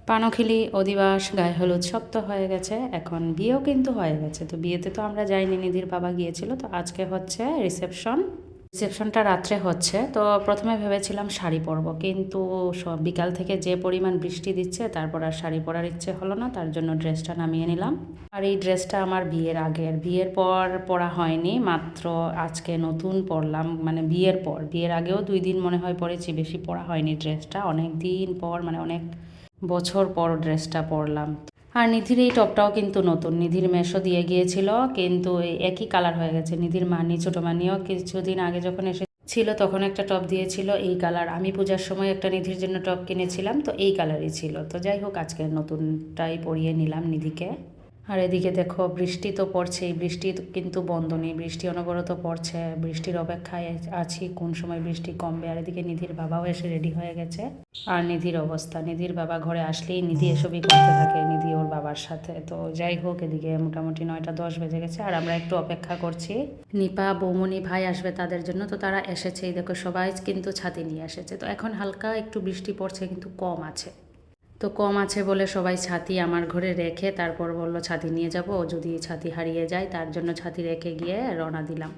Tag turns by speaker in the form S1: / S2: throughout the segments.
S1: পানখিলি অধিবাস গায়ে হলুদ সব তো হয়ে গেছে, এখন বিয়েও কিন্তু হয়ে গেছে। তো বিয়েতে তো আমরা যাইনি, নিধির বাবা গিয়েছিল। তো আজকে হচ্ছে রিসেপশনটা রাত্রে হচ্ছে। তো প্রথমে ভেবেছিলাম শাড়ি পরবো, কিন্তু বিকাল থেকে যে পরিমাণ বৃষ্টি দিচ্ছে তারপর আর শাড়ি পরার ইচ্ছে হলো না, তার জন্য ড্রেসটা নামিয়ে নিলাম। আর এই ড্রেসটা আমার বিয়ের পর পরা হয়নি, মাত্র আজকে নতুন পরলাম, মানে বিয়ের আগেও 2 দিন মনে হয় পরেছি, বেশি পরা হয়নি ড্রেসটা। অনেক দিন পর, মানে অনেক বছর পর ড্রেসটা পরলাম। আর নিধির এই টপটাও কিন্তু নতুন, নিধির মেশো দিয়ে গিয়েছিল, কিন্তু এই একই কালার হয়ে গেছে। নিধির মানি, ছোটো মানিও কিছুদিন আগে যখন এসেছিল তখন একটা টপ দিয়েছিল এই কালার। আমি পূজার সময় একটা নিধির জন্য টপ কিনেছিলাম, তো এই কালারই ছিল। তো যাই হোক, আজকে নতুনটাই পরিয়ে নিলাম নিধিকে। আর এদিকে দেখো, বৃষ্টি তো পড়ছেই, বৃষ্টি কিন্তু বন্ধ নেই, বৃষ্টি অনবরত পড়ছে। বৃষ্টির অপেক্ষায় আছি কোন সময় বৃষ্টি কমবে। আর এদিকে নিধির বাবাও এসে রেডি হয়ে গেছে। আর নিধির অবস্থা, নিধির বাবা ঘরে আসলেই নিধি এসবই করতে থাকে, নিধি ওর বাবার সাথে। তো যাই হোক, এদিকে মোটামুটি 9টা 10 বেজে গেছে, আর আমরা একটু অপেক্ষা করছি। নিপা, বৌমনি, ভাই আসবে তাদের জন্য। তো তারা এসেছেই, দেখো সবাই কিন্তু ছাতি নিয়ে এসেছে। তো এখন হালকা একটু বৃষ্টি পড়ছে, কিন্তু কম আছে। তো কম আছে বলে সবাই ছাতি আমার ঘরে রেখে তারপর বলল ছাতি নিয়ে যাব, যদি ছাতি হারিয়ে যায় তার জন্য ছাতি রেখে গিয়ে রওনা দিলাম।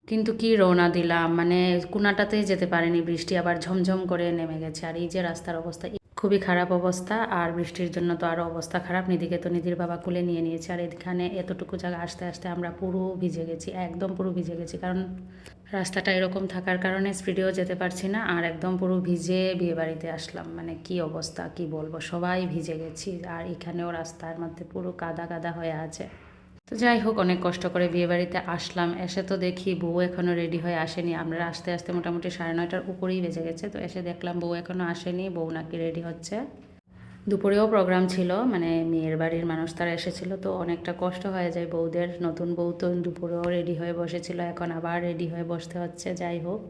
S1: কিন্তু কি রওনা দিলাম, মানে কোনাটাতেই যেতে পারেনি, বৃষ্টি আবার ঝমঝম করে নেমে গেছে। আর এই যে রাস্তার অবস্থা, খুবই খারাপ অবস্থা। আর বৃষ্টির জন্য তো আরও অবস্থা খারাপ। নিধিকে তো নিধির বাবা কুলে নিয়ে নিয়েছে। আর এখানে এতটুকু জায়গা আসতে আসতে আমরা পুরো ভিজে গেছি, একদম পুরো ভিজে গেছি, কারণ রাস্তাটা এরকম থাকার কারণে স্পিডেও যেতে পারছি না। আর একদম পুরো ভিজে বিয়েবাড়িতে আসলাম, মানে কি অবস্থা কি বলবো, সবাই ভিজে গেছি। আর এখানেও রাস্তার মধ্যে পুরো কাদা কাদা হয়ে আছে। তো যাই হোক, অনেক কষ্ট করে বিয়েবাড়িতে আসলাম। এসে তো দেখি বউ এখনও রেডি হয়ে আসেনি। আমরা আসতে আসতে মোটামুটি 9:30টার উপরেই বেজে গেছে। তো এসে দেখলাম বউ এখনও আসেনি, বউ নাকি রেডি হচ্ছে। দুপুরেও প্রোগ্রাম ছিল, মানে মেয়ের বাড়ির মানুষ তারা এসেছিলো, তো অনেকটা কষ্ট হয়ে যায় বউদের। নতুন বউ তো দুপুরেও রেডি হয়ে বসেছিল, এখন আবার রেডি হয়ে বসতে হচ্ছে। যাই হোক,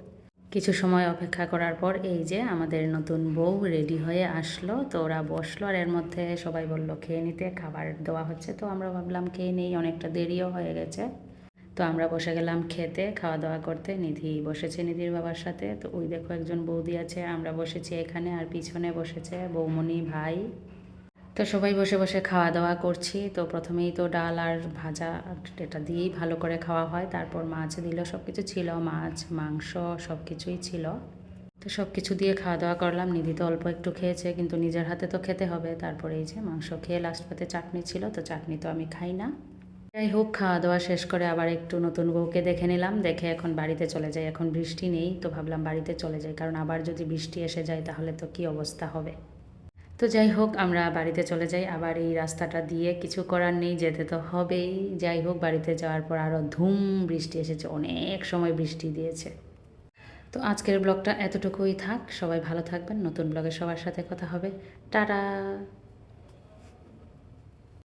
S1: কিছু সময় অপেক্ষা করার পর এই যে আমাদের নতুন বউ রেডি হয়ে আসলো। তো ওরা বসলো, আর এর মধ্যে সবাই বলল খেয়ে নিতে, খাবার দেওয়া হচ্ছে। তো আমরা ভাবলাম খেয়ে নেই, অনেকটা দেরিও হয়ে গেছে। তো আমরা বসে গেলাম খেতে, খাওয়া দাওয়া করতে। নিধি বসেছে নিধির বাবার সাথে। তো ওই দেখো একজন বৌদি আছে, আমরা বসেছি এখানে, আর পিছনে বসেছে বৌমনি, ভাই। তো সবাই বসে বসে খাওয়া দাওয়া করছি। তো প্রথমেই তো ডাল আর ভাজা, এটা দিয়েই ভালো করে খাওয়া হয়। তারপর মাছ দিল, সব কিছু ছিল, মাছ মাংস সব কিছুই ছিল। তো সব কিছু দিয়ে খাওয়া দাওয়া করলাম। নিধি তো অল্প একটু খেয়েছে, কিন্তু নিজের হাতে তো খেতে হবে। তারপরে এই যে মাংস খেয়ে লাস্ট পাতে চাটনি ছিল, তো চাটনি তো আমি খাই না। যাই হোক, খাওয়া দাওয়া শেষ করে আবার একটু নতুন বউকে দেখে নিলাম, দেখে এখন বাড়িতে চলে যাই। এখন বৃষ্টি নেই, তো ভাবলাম বাড়িতে চলে যাই, কারণ আবার যদি বৃষ্টি এসে যায় তাহলে তো কী অবস্থা হবে। তো যাই হোক, আমরা বাড়িতে চলে যাই। আবার এই রাস্তাটা দিয়ে কিছু করার নেই, যেতে তো হবেই। যাই হোক, বাড়িতে যাওয়ার পর আরও ধুম বৃষ্টি এসেছে, অনেক সময় বৃষ্টি দিয়েছে। তো আজকের ব্লগটা এতটুকুই থাক, সবাই ভালো থাকবেন। নতুন ব্লগে সবার সাথে কথা হবে। টাটা।